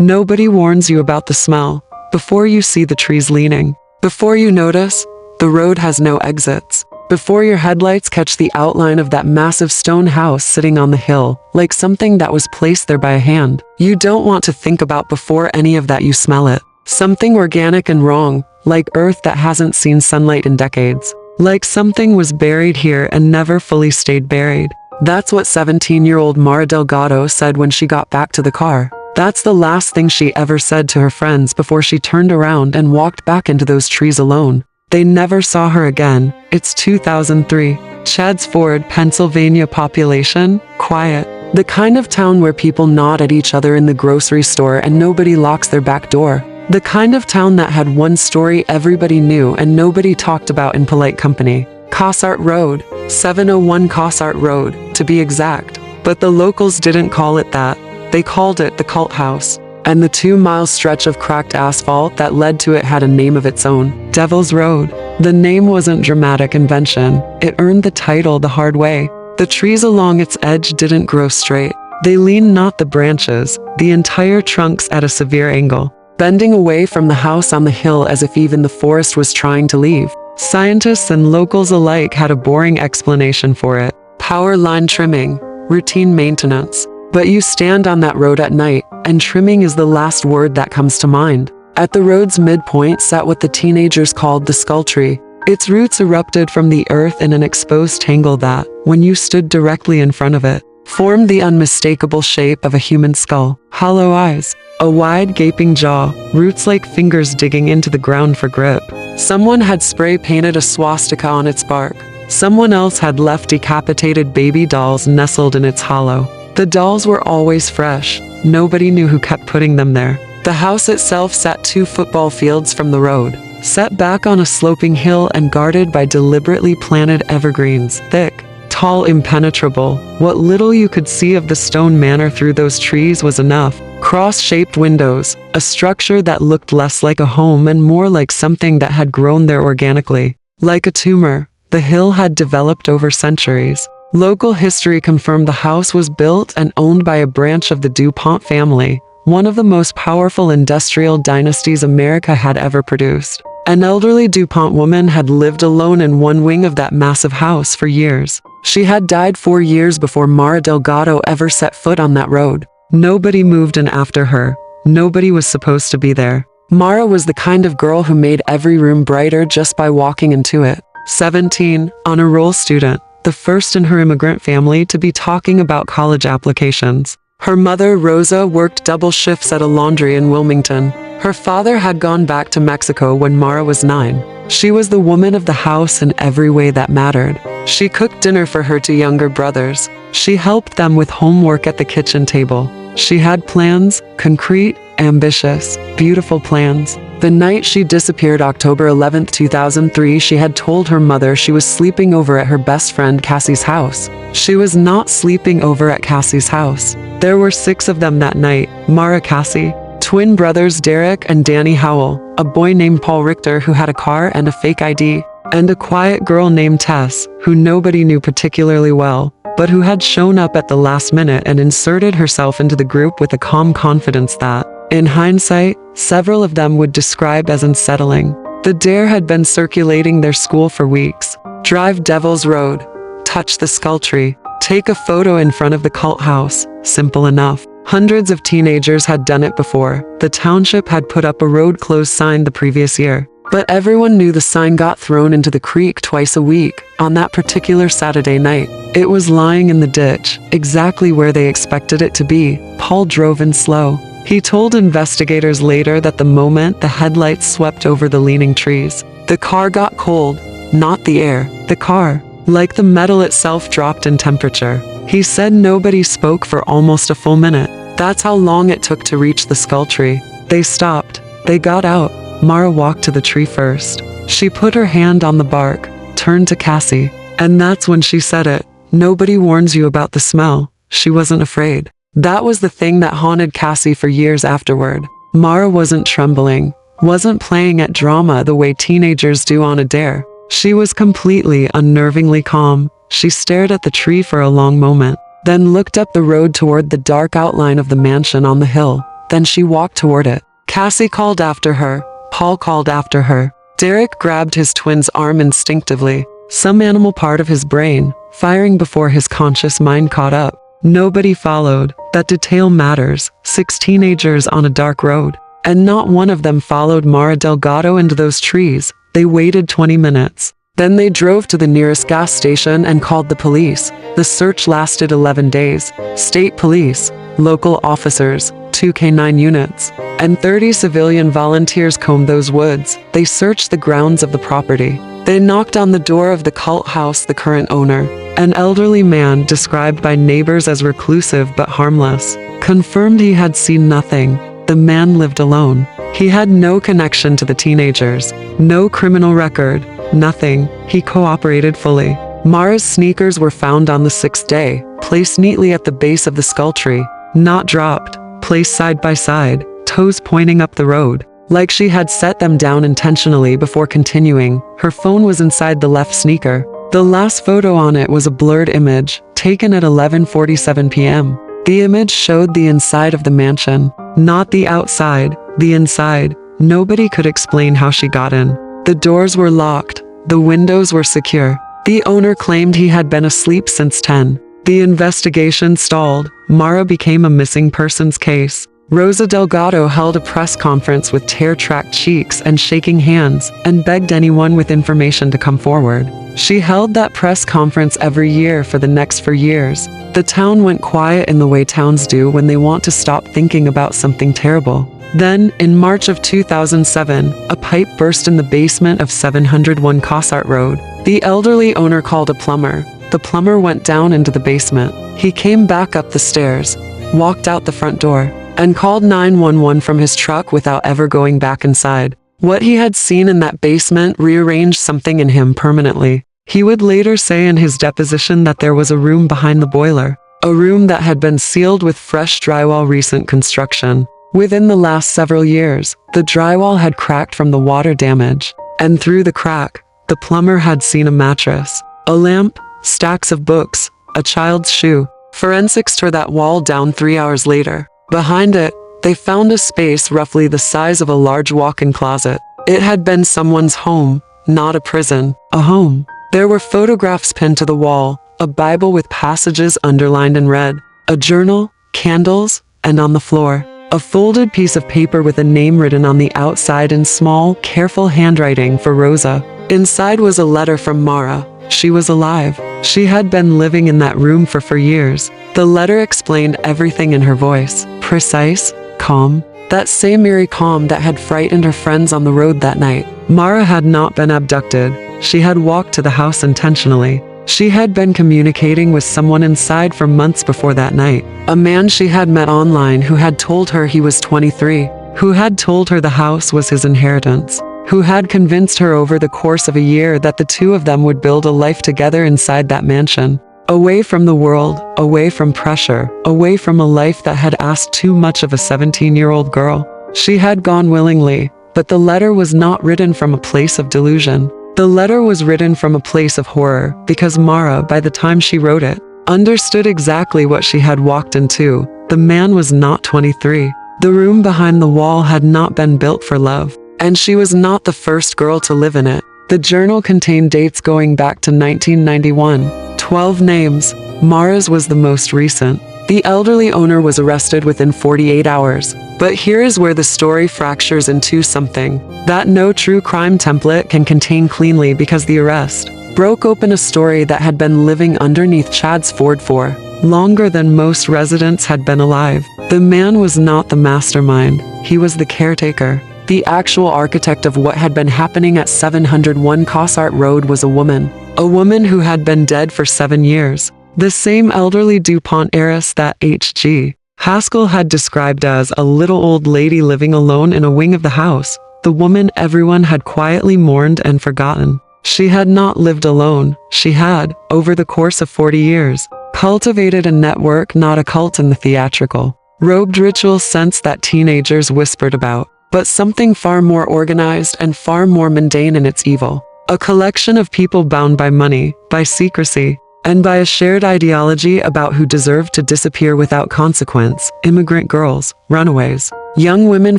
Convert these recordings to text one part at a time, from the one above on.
Nobody warns you about the smell. Before you see the trees leaning. Before you notice, the road has no exits. Before your headlights catch the outline of that massive stone house sitting on the hill, like something that was placed there by a hand. You don't want to think about before any of that, you smell it. Something organic and wrong, like earth that hasn't seen sunlight in decades. Like something was buried here and never fully stayed buried. That's what 17-year-old Mara Delgado said when she got back to the car. That's the last thing she ever said to her friends before she turned around and walked back into those trees alone. They never saw her again. It's 2003. Chadds Ford, Pennsylvania. Population? Quiet. The kind of town where people nod at each other in the grocery store and nobody locks their back door. The kind of town that had one story everybody knew and nobody talked about in polite company. Cossart Road. 701 Cossart Road, to be exact. But the locals didn't call it that. They called it the Cult House. And the 2-mile stretch of cracked asphalt that led to it had a name of its own. Devil's Road. The name wasn't dramatic invention. It earned the title the hard way. The trees along its edge didn't grow straight. They leaned, not the branches, the entire trunks at a severe angle, bending away from the house on the hill as if even the forest was trying to leave. Scientists and locals alike had a boring explanation for it. Power line trimming, routine maintenance. But you stand on that road at night, and trimming is the last word that comes to mind. At the road's midpoint sat what the teenagers called the skull tree. Its roots erupted from the earth in an exposed tangle that, when you stood directly in front of it, formed the unmistakable shape of a human skull. Hollow eyes, a wide gaping jaw, roots like fingers digging into the ground for grip. Someone had spray painted a swastika on its bark. Someone else had left decapitated baby dolls nestled in its hollow. The dolls were always fresh. Nobody knew who kept putting them there. The house itself sat 2 football fields from the road, set back on a sloping hill and guarded by deliberately planted evergreens, thick, tall, impenetrable. What little you could see of the stone manor through those trees was enough. Cross-shaped windows, a structure that looked less like a home and more like something that had grown there organically. Like a tumor, the hill had developed over centuries. Local history confirmed the house was built and owned by a branch of the DuPont family, one of the most powerful industrial dynasties America had ever produced. An elderly DuPont woman had lived alone in one wing of that massive house for years. She had died 4 years before Mara Delgado ever set foot on that road. Nobody moved in after her. Nobody was supposed to be there. Mara was the kind of girl who made every room brighter just by walking into it. 17, honor roll student. The first in her immigrant family to be talking about college applications. Her mother, Rosa, worked double shifts at a laundry in Wilmington. Her father had gone back to Mexico when Mara was 9. She was the woman of the house in every way that mattered. She cooked dinner for her 2 younger brothers. She helped them with homework at the kitchen table. She had plans, concrete, ambitious, beautiful plans. The night she disappeared, October 11, 2003, she had told her mother she was sleeping over at her best friend Cassie's house. She was not sleeping over at Cassie's house. There were 6 of them that night. Mara, Cassie, twin brothers Derek and Danny Howell, a boy named Paul Richter who had a car and a fake ID, and a quiet girl named Tess, who nobody knew particularly well, but who had shown up at the last minute and inserted herself into the group with a calm confidence that, in hindsight, several of them would describe as unsettling. The dare had been circulating their school for weeks. Drive Devil's Road. Touch the skull tree. Take a photo in front of the cult house. Simple enough. Hundreds of teenagers had done it before. The township had put up a road closed sign the previous year. But everyone knew the sign got thrown into the creek twice a week. On that particular Saturday night, it was lying in the ditch, exactly where they expected it to be. Paul drove in slow. He told investigators later that the moment the headlights swept over the leaning trees, the car got cold. Not the air, the car. Like the metal itself dropped in temperature. He said nobody spoke for almost a full minute. That's how long it took to reach the skull tree. They stopped. They got out. Mara walked to the tree first. She put her hand on the bark, turned to Cassie, and that's when she said it. Nobody warns you about the smell. She wasn't afraid. That was the thing that haunted Cassie for years afterward. Mara wasn't trembling, wasn't playing at drama the way teenagers do on a dare. She was completely, unnervingly calm. She stared at the tree for a long moment, then looked up the road toward the dark outline of the mansion on the hill. then she walked toward it. Cassie called after her. Paul called after her. Derek grabbed his twin's arm instinctively, some animal part of his brain, firing before his conscious mind caught up. Nobody followed. That detail matters. 6 teenagers on a dark road. And not one of them followed Mara Delgado into those trees. They waited 20 minutes. Then they drove to the nearest gas station and called the police. The search lasted 11 days. State police, local officers, 2 K9 units, and 30 civilian volunteers combed those woods. They searched the grounds of the property. They knocked on the door of the cult house, the current owner, an elderly man described by neighbors as reclusive but harmless, confirmed he had seen nothing. The man lived alone. He had no connection to the teenagers, no criminal record, nothing. He cooperated fully. Mara's sneakers were found on the 6th day, placed neatly at the base of the skull tree, not dropped, placed side by side, toes pointing up the road, like she had set them down intentionally before continuing. Her phone was inside the left sneaker. The last photo on it was a blurred image, taken at 11:47 p.m. The image showed the inside of the mansion, not the outside, the inside. Nobody could explain how she got in. The doors were locked, the windows were secure. The owner claimed he had been asleep since 10. The investigation stalled. Mara became a missing persons case. Rosa Delgado held a press conference with tear-tracked cheeks and shaking hands, and begged anyone with information to come forward. She held that press conference every year for the next 4 years. The town went quiet in the way towns do when they want to stop thinking about something terrible. Then, in March of 2007, a pipe burst in the basement of 701 Cossart Road. The elderly owner called a plumber. The plumber went down into the basement. He came back up the stairs, walked out the front door, and called 911 from his truck without ever going back inside. What he had seen in that basement rearranged something in him permanently. He would later say in his deposition that there was a room behind the boiler, a room that had been sealed with fresh drywall, recent construction. Within the last several years, the drywall had cracked from the water damage, and through the crack, the plumber had seen a mattress, a lamp, stacks of books, a child's shoe. Forensics tore that wall down 3 hours later. Behind it, they found a space roughly the size of a large walk-in closet. It had been someone's home, not a prison, a home. There were photographs pinned to the wall, a Bible with passages underlined in red, a journal, candles, and on the floor, a folded piece of paper with a name written on the outside in small, careful handwriting for Rosa. Inside was a letter from Mara. She was alive. She had been living in that room for 4 years. The letter explained everything in her voice. Precise, calm. That same eerie calm that had frightened her friends on the road that night. Mara had not been abducted. She had walked to the house intentionally. She had been communicating with someone inside for months before that night. A man she had met online who had told her he was 23, who had told her the house was his inheritance, who had convinced her over the course of a year that the two of them would build a life together inside that mansion. Away from the world, away from pressure, away from a life that had asked too much of a 17-year-old girl. She had gone willingly, but the letter was not written from a place of delusion. The letter was written from a place of horror, because Mara, by the time she wrote it, understood exactly what she had walked into. The man was not 23. The room behind the wall had not been built for love, and she was not the first girl to live in it. The journal contained dates going back to 1991. 12 names. Mara's was the most recent. The elderly owner was arrested within 48 hours. But here is where the story fractures into something that no true crime template can contain cleanly, because the arrest broke open a story that had been living underneath Chad's Ford for longer than most residents had been alive. The man was not the mastermind. He was the caretaker. The actual architect of what had been happening at 701 Cossart Road was a woman who had been dead for 7 years. The same elderly DuPont heiress that H.G. Haskell had described as a little old lady living alone in a wing of the house. The woman everyone had quietly mourned and forgotten. She had not lived alone. She had, over the course of 40 years, cultivated a network, not a cult in the theatrical, robed ritual sense that teenagers whispered about, but something far more organized and far more mundane in its evil. A collection of people bound by money, by secrecy, and by a shared ideology about who deserved to disappear without consequence: immigrant girls, runaways, young women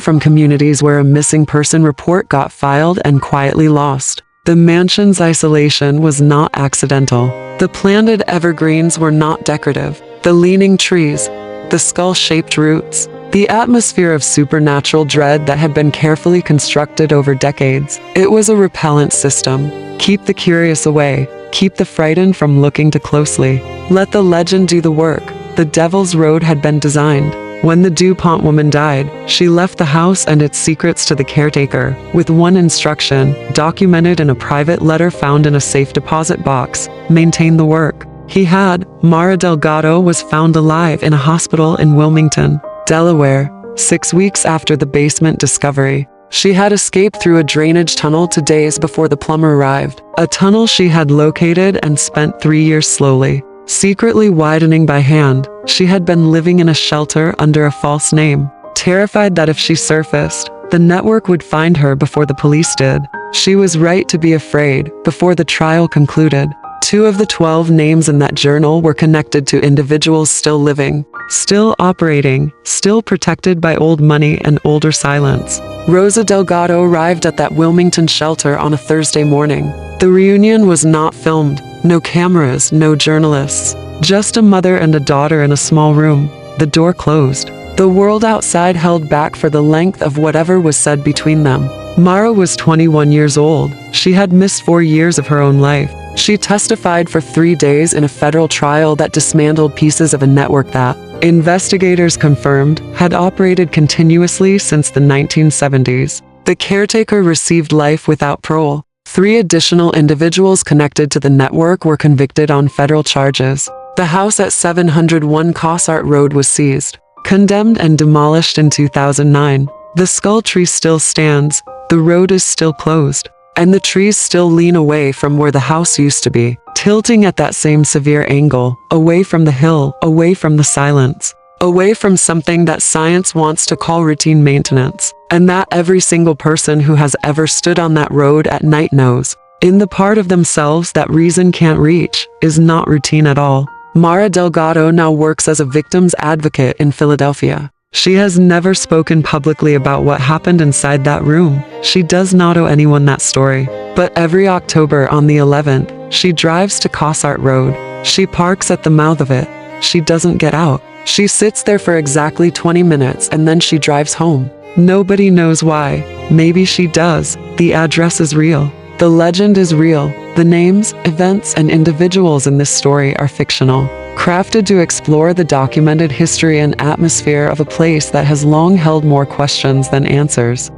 from communities where a missing person report got filed and quietly lost. The mansion's isolation was not accidental. The planted evergreens were not decorative. The leaning trees, the skull-shaped roots, the atmosphere of supernatural dread that had been carefully constructed over decades. It was a repellent system. Keep the curious away. Keep the frightened from looking too closely. Let the legend do the work. The Devil's Road had been designed. When the DuPont woman died, she left the house and its secrets to the caretaker, with one instruction, documented in a private letter found in a safe deposit box: maintain the work. He had. Mara Delgado was found alive in a hospital in Wilmington, Delaware, 6 weeks after the basement discovery. She had escaped through a drainage tunnel 2 days before the plumber arrived, a tunnel she had located and spent 3 years slowly, secretly widening by hand. She had been living in a shelter under a false name, terrified that if she surfaced, the network would find her before the police did. She was right to be afraid. Before the trial concluded, 2 of the 12 names in that journal were connected to individuals still living, still operating, still protected by old money and older silence. Rosa Delgado arrived at that Wilmington shelter on a Thursday morning. The reunion was not filmed. No cameras, no journalists. Just a mother and a daughter in a small room. The door closed. The world outside held back for the length of whatever was said between them. Mara was 21 years old. She had missed 4 years of her own life. She testified for 3 days in a federal trial that dismantled pieces of a network that, investigators confirmed, had operated continuously since the 1970s. The caretaker received life without parole. 3 additional individuals connected to the network were convicted on federal charges. The house at 701 Cossart Road was seized, condemned and demolished in 2009. The skull tree still stands, the road is still closed, and the trees still lean away from where the house used to be, tilting at that same severe angle, away from the hill, away from the silence, away from something that science wants to call routine maintenance, and that every single person who has ever stood on that road at night knows. In the part of themselves that reason can't reach, is not routine at all. Mara Delgado now works as a victim's advocate in Philadelphia. She has never spoken publicly about what happened inside that room. She does not owe anyone that story. But every October on the 11th, she drives to Cossart Road. She parks at the mouth of it. She doesn't get out. She sits there for exactly 20 minutes and then she drives home. Nobody knows why. Maybe she does. The address is real. The legend is real. The names, events, and individuals in this story are fictional, crafted to explore the documented history and atmosphere of a place that has long held more questions than answers.